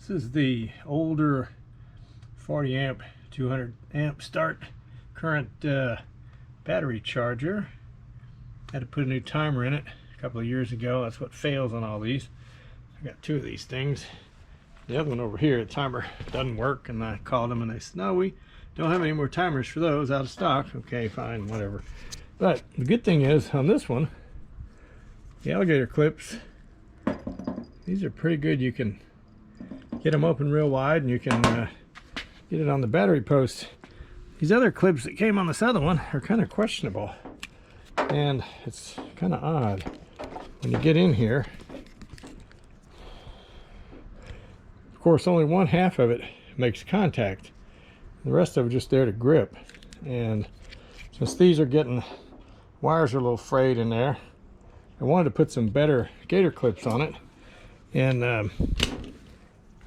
This is the older 40 amp 200 amp start current battery charger. Had to put a new timer in it a couple of years ago. That's what fails on all these. I got two of these things. The other one over here, the timer doesn't work, and I called them and they said, no, we don't have any more timers for those, out of stock. Okay, fine, whatever. But the good thing is on this one, the alligator clips, these are pretty good. You can get them open real wide and you can get it on the battery post. These other clips that came on this other one are kind of questionable, and it's kind of odd when you get in here. Of course, only one half of it makes contact. The rest of it just there to grip. And since these are getting, wires are a little frayed in there, I wanted to put some better gator clips on it. And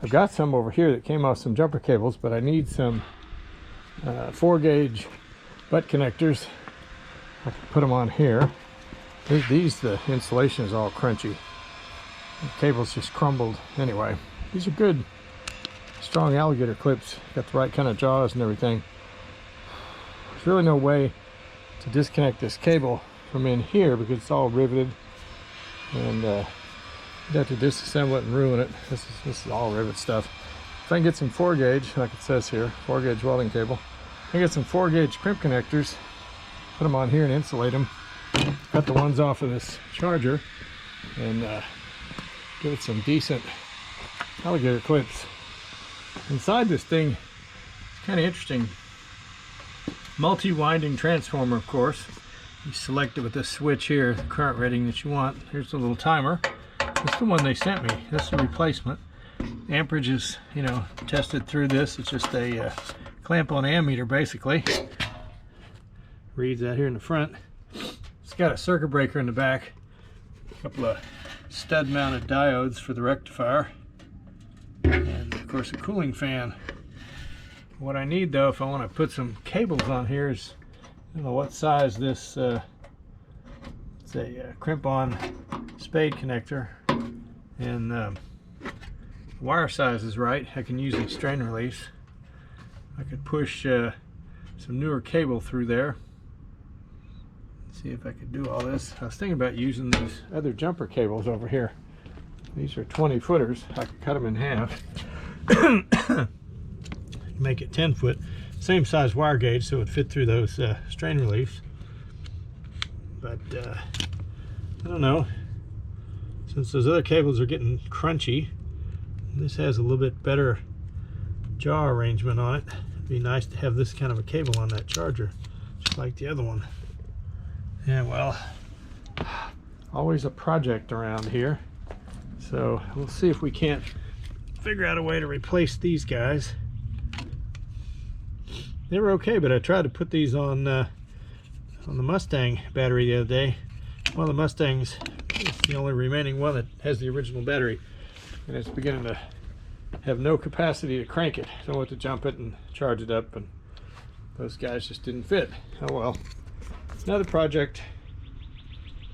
I've got some over here that came off some jumper cables, but I need some 4-gauge butt connectors. I can put them on here. The insulation is all crunchy. The cable's just crumbled. Anyway, these are good, strong alligator clips. Got the right kind of jaws and everything. There's really no way to disconnect this cable from in here because it's all riveted, and you'd have to disassemble it and ruin it. This is all rivet stuff. If I can get some 4-gauge, like it says here, 4-gauge welding cable, I can get some 4-gauge crimp connectors, put them on here and insulate them, cut the ones off of this charger, and give it some decent alligator clips. Inside this thing, kind of interesting, multi-winding transformer, of course. You select it with this switch here, the current rating that you want. Here's the little timer. This is the one they sent me. This is the replacement. Amperage is, you know, tested through this. It's just a clamp on ammeter, basically. Reads that here in the front. It's got a circuit breaker in the back. A couple of stud-mounted diodes for the rectifier. And, of course, a cooling fan. What I need, though, if I want to put some cables on here is, I don't know what size this, it's a crimp-on spade connector, and the wire size is right. I can use a strain release. I could push some newer cable through there. See if I could do all this. I was thinking about using these other jumper cables over here. These are 20 footers. I could cut them in half. Make it 10 foot. Same size wire gauge, so it would fit through those strain reliefs. But I don't know. Since those other cables are getting crunchy, this has a little bit better jaw arrangement on it. It'd be nice to have this kind of a cable on that charger, just like the other one. Yeah, well, always a project around here. So we'll see if we can't figure out a way to replace these guys. They were okay, but I tried to put these on the Mustang battery the other day. One of the Mustangs is the only remaining one that has the original battery, and it's beginning to have no capacity to crank it. So I went to jump it and charge it up, and those guys just didn't fit. Oh well, another project.